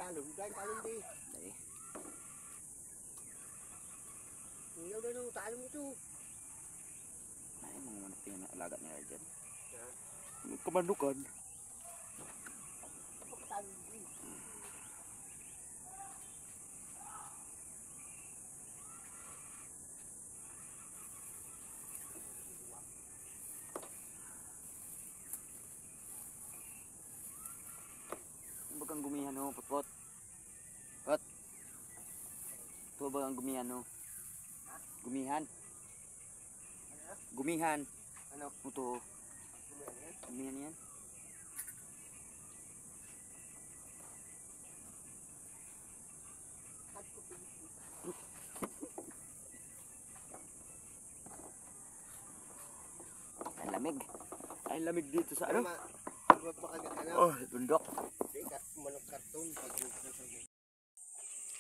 talong di. Dali. Ilaw na ng talong ito. Ay, mga manok yung alaga nila dyan. Ha? Kamanukan. Talong di. Bagang gumihan ho, potpot. Pot. Ito bagang gumihan ho. Gumihan. Gumihan. Ano? Ito. Gumihan yan. Ay lamig. Ay lamig dito sa ano? Huwag makagat ano. Oh, bundok. Manok karton.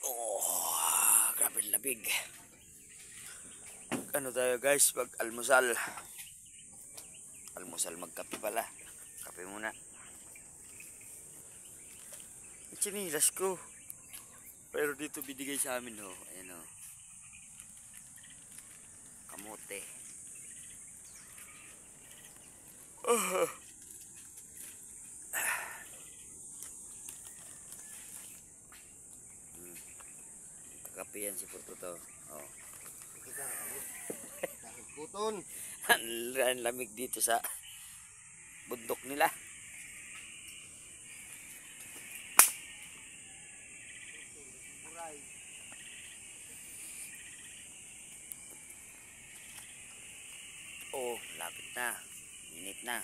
Oh, grabe lamig. Ano tayo guys, pag almusal. Almusal magkape pala. Kape muna. Chinilas ko. Pero dito binigay sa amin ho. Ayan ho. Kamote. Kape yan si Puto to. Oh. Puton. Ang lamig dito sa bundok nila. Oh, lapit na. Init na.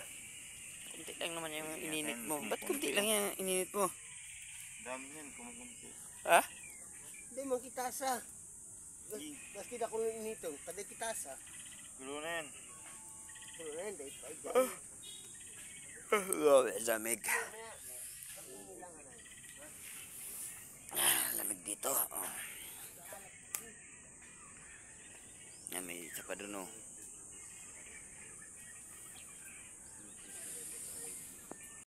Kunti lang naman yung ininit mo. Ba't kunti lang yung ininit mo? Dami yan, kumukunti. Ha? Hindi mo kitasa. Basta na kung nito. Kada kitasa. Gulo na yan. Pero na yun, dahil pa dyan. Oh, lamig. Lamig dito. Oh. Yan, may isa pa dun oh.